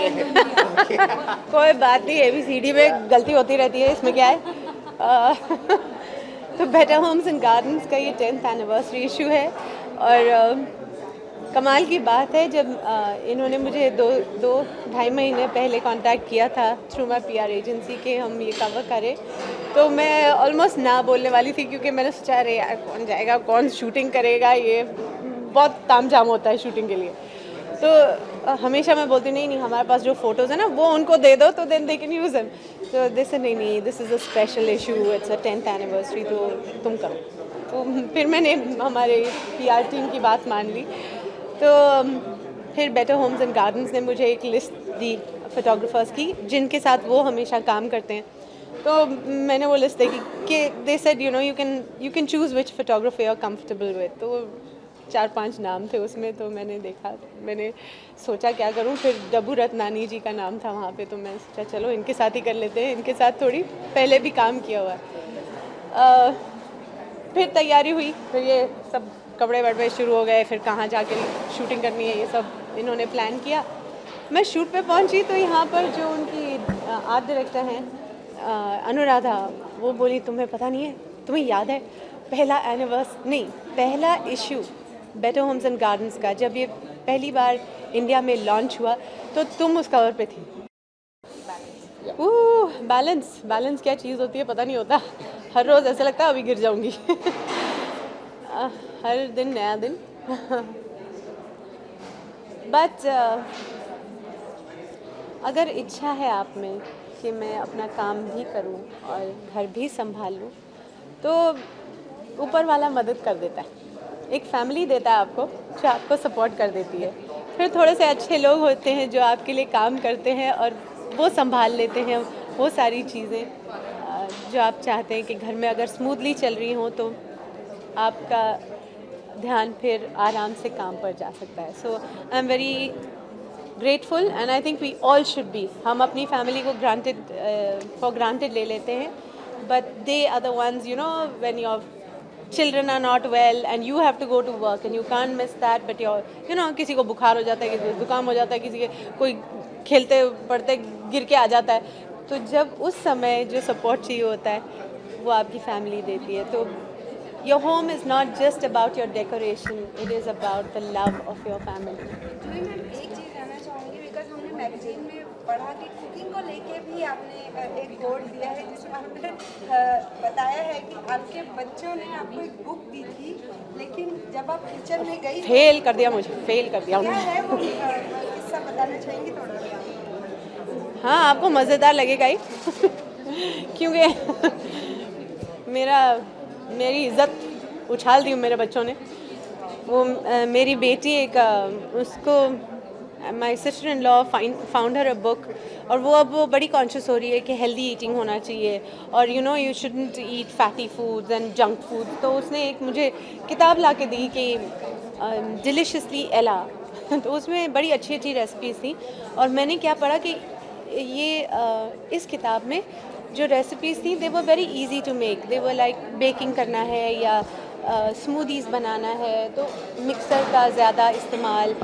कोई बात नहीं, ABCD में गलती होती रहती है, इसमें क्या है। तो बेटर होम्स एंड गार्डन्स का ये 10th एनिवर्सरी इशू है। और कमाल की बात है, जब इन्होंने मुझे दो ढाई महीने पहले कांटेक्ट किया था थ्रू माई PR एजेंसी के हम ये कवर करें, तो मैं ऑलमोस्ट ना बोलने वाली थी, क्योंकि मैंने सोचा अरे यार कौन जाएगा, कौन शूटिंग करेगा, ये बहुत तामझाम होता है शूटिंग के लिए। तो हमेशा मैं बोलती नहीं नहीं, हमारे पास जो फ़ोटोज़ है ना वो उनको दे दो, तो then they can use them. तो दिस नहीं नहीं, this is a special issue, it's a 10th anniversary, तो तुम करो। तो फिर मैंने हमारे PR टीम की बात मान ली। तो फिर बेटर होम्स एंड गार्डन्स ने मुझे एक लिस्ट दी फोटोग्राफर्स की जिनके साथ वो हमेशा काम करते हैं। तो मैंने वो लिस्ट देखी कि they said you know you can choose which photographer you are comfortable with. तो 4-5 नाम थे उसमें, तो मैंने देखा, मैंने सोचा क्या करूं, फिर डब्बू रत्नानी जी का नाम था वहाँ पे, तो मैंने सोचा चलो इनके साथ ही कर लेते हैं, इनके साथ थोड़ी पहले भी काम किया हुआ है। फिर तैयारी हुई, फिर ये सब कपड़े वपड़े शुरू हो गए, फिर कहाँ जाके शूटिंग करनी है ये सब इन्होंने प्लान किया। मैं शूट पे पहुंची तो यहाँ पर जो उनकी आर्ट डायरेक्टर हैं अनुराधा, वो बोली तुम्हें पता नहीं है, तुम्हें याद है पहला issue better homes and gardens का जब ये पहली बार इंडिया में लॉन्च हुआ तो तुम उस कवर पे थी। बैलेंस क्या चीज़ होती है पता नहीं होता, हर रोज़ ऐसा लगता है अभी गिर जाऊंगी। हर दिन नया दिन। बट अगर इच्छा है आप में कि मैं अपना काम भी करूं और घर भी संभाल लूं, तो ऊपर वाला मदद कर देता है, एक फैमिली देता है आपको जो आपको सपोर्ट कर देती है। फिर थोड़े से अच्छे लोग होते हैं जो आपके लिए काम करते हैं और वो संभाल लेते हैं वो सारी चीज़ें जो आप चाहते हैं कि घर में अगर स्मूथली चल रही हों तो आपका ध्यान फिर आराम से काम पर जा सकता है। So I am very grateful and I think we all should be. हम अपनी फैमिली को फॉर ग्रांटेड ले लेते हैं, but they are the ones you know when your children are not well and you have to go to work and you can't miss that, but किसी को बुखार हो जाता है, किसी को जुकाम हो जाता है, किसी के कोई खेलते पढ़ते गिर के आ जाता है, तो जब उस समय जो सपोर्ट चाहिए होता है वो आपकी फैमिली देती है। तो your home is not just about your decoration, it is about the love of your family. Juhi ma'am, एक चीज़ कहना चाहूँगी, बिकॉज हमने मैगजीन में पढ़ा कि कुकिंग को लेके भी आपने एक कोड दिया है जिसमें आपने बताया है कि आपके बच्चों ने आपको एक बुक दी थी, लेकिन जब आप किचन में गई फेल कर दिया मुझे। क्या है वो किस्सा बताना चाहेंगी थोड़ा? हाँ, आपको मज़ेदार लगेगा ही। क्योंकि मेरी इज़्ज़त उछाल दी मेरे बच्चों ने। वो मेरी बेटी एक उसको my sister in law found her a book, और वो अब वो बड़ी कॉन्शियस हो रही है कि हेल्दी ईटिंग होना चाहिए और you shouldn't eat fatty foods and junk food. तो उसने एक मुझे किताब ला के दी कि डिलिशियसली एला। तो उसमें बड़ी अच्छी अच्छी रेसिपीज़ थी, और मैंने क्या पढ़ा कि ये इस किताब में जो रेसिपीज़ थी they were very easy to make. They were like baking करना है या स्मूदीज़ बनाना है, तो मिक्सर का ज़्यादा इस्तेमाल,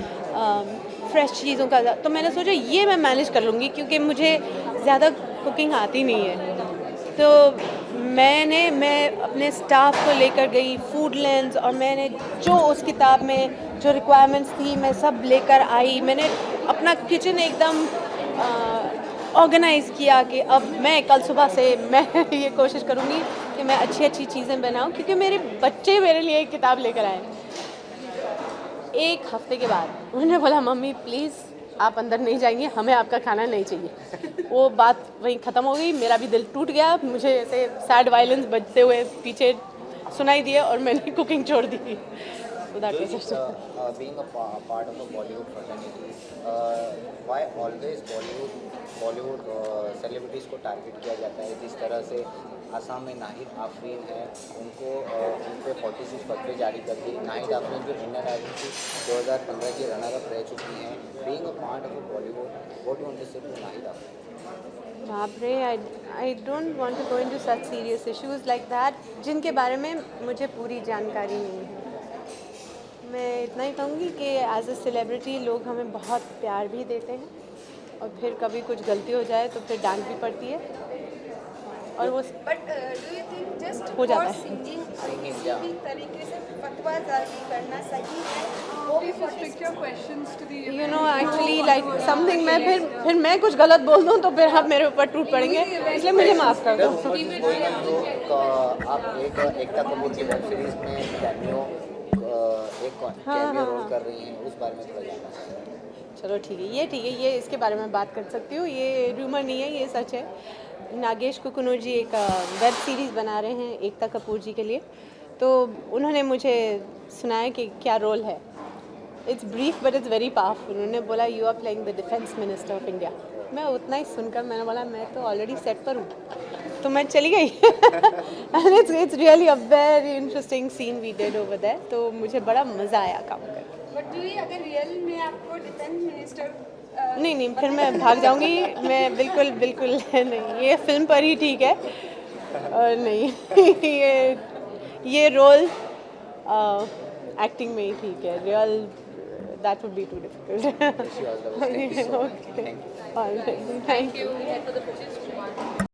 फ्रेश चीज़ों का। तो मैंने सोचा ये मैं मैनेज कर लूँगी क्योंकि मुझे ज़्यादा कुकिंग आती नहीं है। तो मैं अपने स्टाफ को लेकर गई फूड लैंड्स, और मैंने जो उस किताब में जो रिक्वायरमेंट्स थी मैं सब लेकर आई। मैंने अपना किचन एकदम ऑर्गेनाइज़ किया कि अब मैं कल सुबह से मैं ये कोशिश करूँगी कि मैं अच्छी अच्छी चीज़ें बनाऊँ, क्योंकि मेरे बच्चे मेरे लिए एक किताब लेकर आए। एक हफ्ते के बाद उन्होंने बोला मम्मी प्लीज़ आप अंदर नहीं जाएंगी, हमें आपका खाना नहीं चाहिए। वो बात वहीं ख़त्म हो गई, मेरा भी दिल टूट गया, मुझे ऐसे सैड वायलेंस बजते हुए पीछे सुनाई दिए और मैंने कुकिंग छोड़ दी। So that was it. Being a part of a Bollywood fraternity, why always Bollywood celebrities को टारगेट किया जाता है? जिस तरह से आसाम में नाहिद आफरीन है, उनको उन पर 46 पत्र जारी कर दी। नाहिद आफरीन जो इंडियन आइडल की 2015 की रनर अप रह चुकी हैं। Being a part of a Bollywood, what do you want to say to Nahid Afreen? बाप रे, I don't want to go into such serious issues like that जिनके बारे में मुझे पूरी जानकारी नहीं है। मैं इतना ही कहूँगी कि एज अ सेलिब्रिटी लोग हमें बहुत प्यार भी देते हैं और फिर कभी कुछ गलती हो जाए तो फिर डांट भी पड़ती है और वो but do you think just हो फॉर जाता है। सिंगिंग किसी भी तरीके से फतवाजारी करना सही है? वो भी for Restrict your questions to the you know actually like something मैं फिर मैं कुछ गलत बोल दूँ तो फिर आप मेरे ऊपर टूट पड़ेंगे, इसलिए मुझे माफ़ कर दो। आप एक एकता कपूर की वेब सीरीज में कैमियो रोल कर रही हैं, उस बारे में थोड़ा जानना चाहते हैं। चलो ठीक है, ये इसके बारे में बात कर सकती हूँ, ये रूमर नहीं है, ये सच है। नागेश कुकुनूर जी एक वेब सीरीज़ बना रहे हैं एकता कपूर जी के लिए, तो उन्होंने मुझे सुनाया कि क्या रोल है। It's brief but it's very powerful. उन्होंने बोला you are playing the defence minister of India. मैं उतना ही सुनकर मैंने बोला मैं तो ऑलरेडी सेट पर हूँ, तो मैं चली गई। And it's really a very interesting scene we did over there, तो मुझे बड़ा मज़ा आया काम करके। बट डू यू अगर रियल में आपको डिफेंस मिनिस्टर नहीं फिर मैं भाग जाऊंगी, मैं बिल्कुल नहीं, ये फिल्म पर ही ठीक है और नहीं ये रोल एक्टिंग में ही ठीक है, real that would be too difficult. Wish you all the best. Thank you so much. Thank you. Thank you.